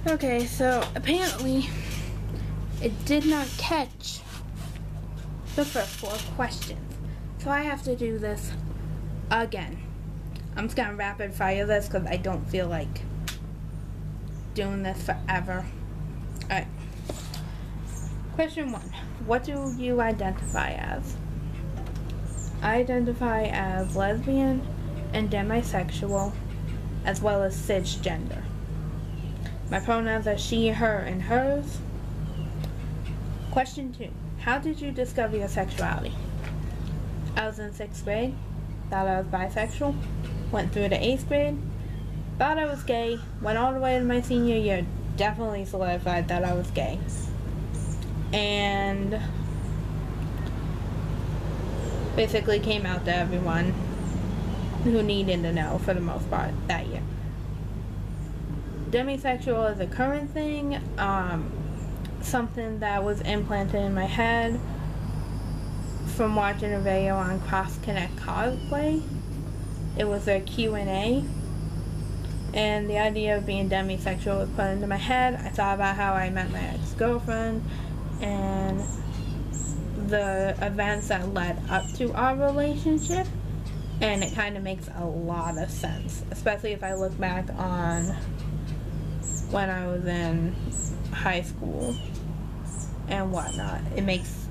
Okay, so apparently it did not catch the first 4 questions. So I have to do this again. I'm just gonna rapid fire this because I don't feel like doing this forever. Alright. Question 1. What do you identify as? I identify as lesbian and demisexual, as well as cisgender. My pronouns are she, her, and hers. Question 2. How did you discover your sexuality? I was in 6th grade. Thought I was bisexual. Went through to 8th grade. Thought I was gay. Went all the way to my senior year. Definitely solidified that I was gay. And basically came out to everyone who needed to know for the most part that year. Demisexual is a current thing. Something that was implanted in my head from watching a video on Cross Connect Cosplay. It was their Q&A, and the idea of being demisexual was put into my head. I thought about how I met my ex-girlfriend and the events that led up to our relationship, and it kind of makes a lot of sense, especially if I look back on when I was in high school and whatnot. It makes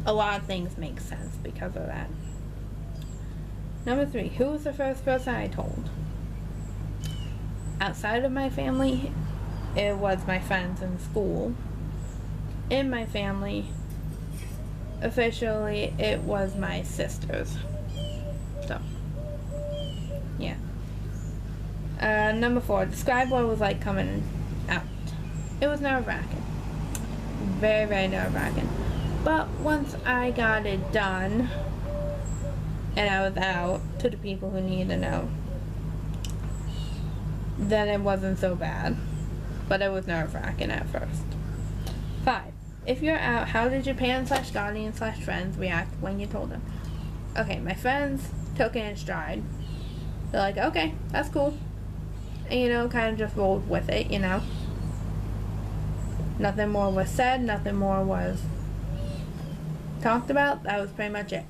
a lot of things make sense because of that. Number 3, who was the first person I told? Outside of my family, it was my friends in school. In my family, officially, it was my sisters. So, yeah. Number 4, describe what it was like coming out. It was nerve-wracking. Very, very nerve-wracking. But once I got it done, and I was out to the people who needed to know, then it wasn't so bad. But it was nerve-wracking at first. 5, if you're out, how did your parents/guardians/friends react when you told them? Okay, my friends took it in stride. They're like, okay, that's cool. And, you know, kind of just rolled with it, you know. Nothing more was said, nothing more was talked about. That was pretty much it.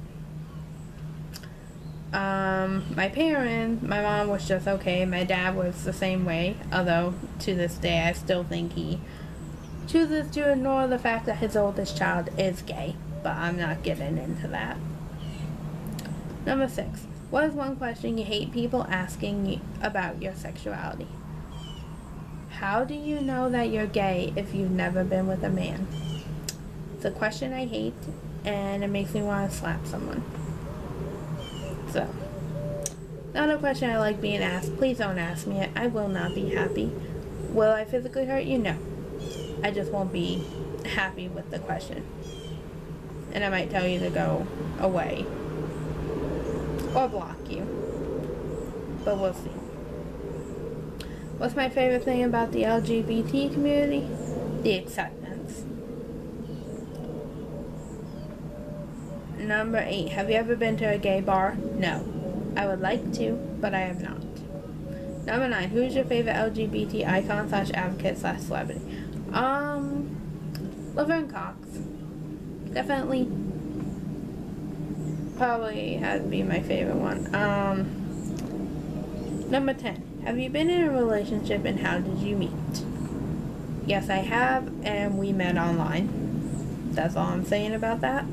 My parents, my mom was just okay. My dad was the same way, although to this day I still think he chooses to ignore the fact that his oldest child is gay, but I'm not getting into that. Number 6, what is one question you hate people asking you about your sexuality? How do you know that you're gay if you've never been with a man? It's a question I hate, and it makes me want to slap someone. So, not a question I like being asked. Please don't ask me it. I will not be happy. Will I physically hurt you? No. I just won't be happy with the question. And I might tell you to go away. Or block you. But we'll see. What's my favorite thing about the LGBT community? The acceptance. Number 8, have you ever been to a gay bar? No. I would like to, but I have not. Number 9, who's your favorite LGBT icon/advocate/celebrity? Laverne Cox. Definitely. Probably has to be my favorite one. Number 10, have you been in a relationship and how did you meet? Yes, I have, and we met online. That's all I'm saying about that.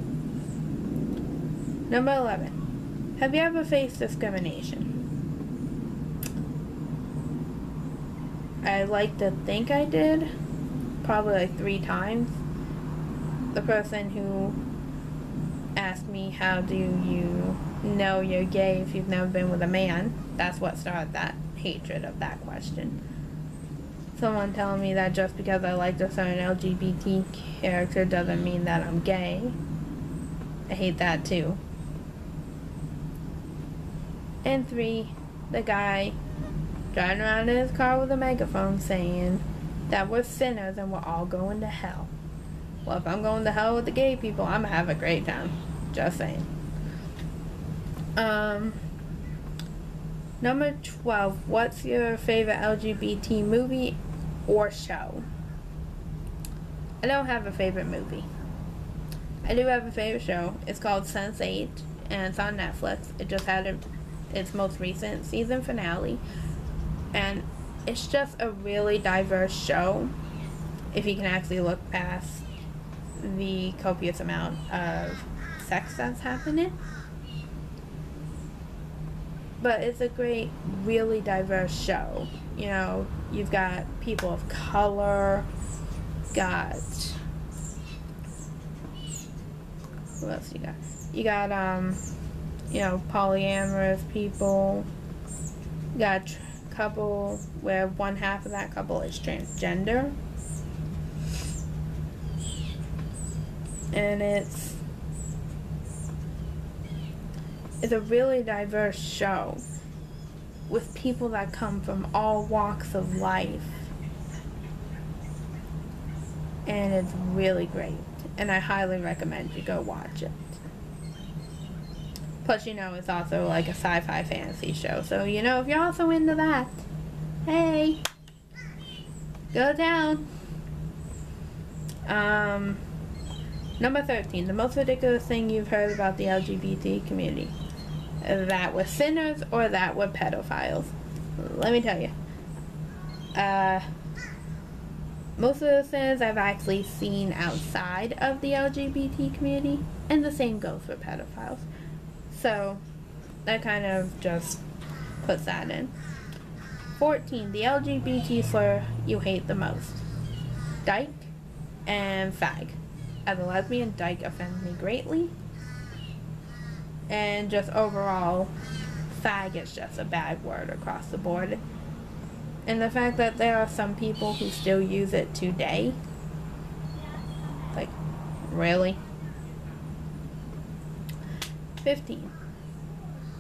Number 11, have you ever faced discrimination? I like to think I did. Probably like 3 times. The person who asked me, how do you know you're gay if you've never been with a man? That's what started that hatred of that question. Someone telling me that just because I liked a certain LGBT character doesn't mean that I'm gay. I hate that too. And 3, the guy driving around in his car with a megaphone saying that we're sinners and we're all going to hell. Well, if I'm going to hell with the gay people, I'm gonna have a great time. Just saying. Number 12, what's your favorite LGBT movie or show. I don't have a favorite movie. I do have a favorite show. It's called Sense8, and it's on Netflix. It just had its most recent season finale, and it's just a really diverse show if you can actually look past the copious amount of sex that's happening. But it's a great, really diverse show. You know, you've got people of color, got, who else you got? You got, you know, polyamorous people. You got a couple where one half of that couple is transgender. And it's a really diverse show with people that come from all walks of life. And it's really great. And I highly recommend you go watch it. Plus, you know, it's also like a sci-fi fantasy show. So, you know, if you're also into that, hey, go down. Number 13, the most ridiculous thing you've heard about the LGBT community. That we're sinners or that we're pedophiles. Let me tell you. Most of the sins I've actually seen outside of the LGBT community, and the same goes for pedophiles. So, that kind of just puts that in. 14, the LGBT slur you hate the most. Dyke and fag. As a lesbian, dyke offends me greatly. And just overall, fag is just a bad word across the board. And the fact that there are some people who still use it today, like, really? 15.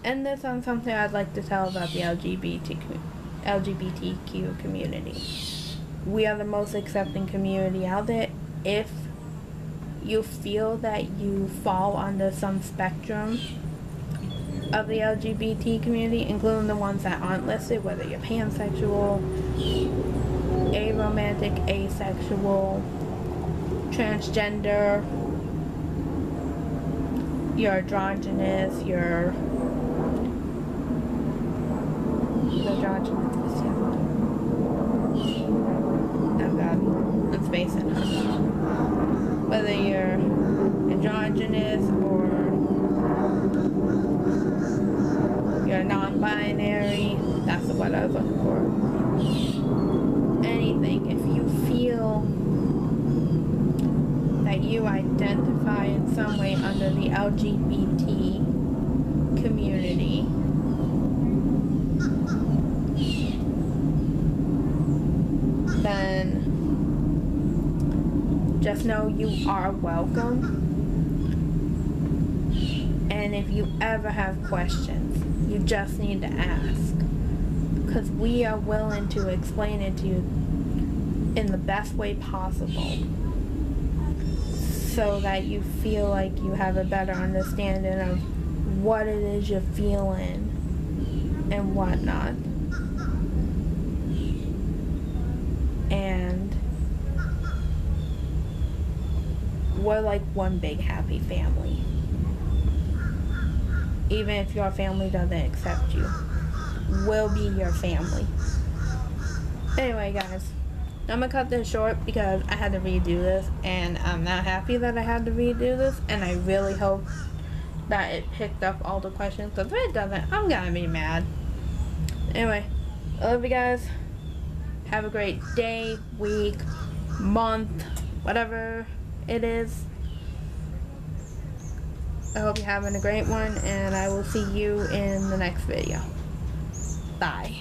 And this on something I'd like to tell about the LGBTQ community. We are the most accepting community out there. If you feel that you fall under some spectrum of the LGBT community, including the ones that aren't listed, whether you're pansexual, aromantic, asexual, transgender, you're androgynous, you're androgynous, yeah. Oh god, I'm spacing, huh? Whether you're androgynous or you're non-binary, that's the word I was looking for. Anything, if you feel that you identify in some way under the LGBT community, then just know you are welcome. And if you ever have questions, you just need to ask. Because we are willing to explain it to you in the best way possible, so that you feel like you have a better understanding of what it is you're feeling and whatnot. And we're like one big happy family. Even if your family doesn't accept you, we'll be your family. Anyway, guys, I'm gonna cut this short because I had to redo this, and I'm not happy that I had to redo this, and I really hope that it picked up all the questions, because if it doesn't, I'm gonna be mad. Anyway, I love you guys. Have a great day, week, month, whatever it is. I hope you're having a great one, and I will see you in the next video. Bye.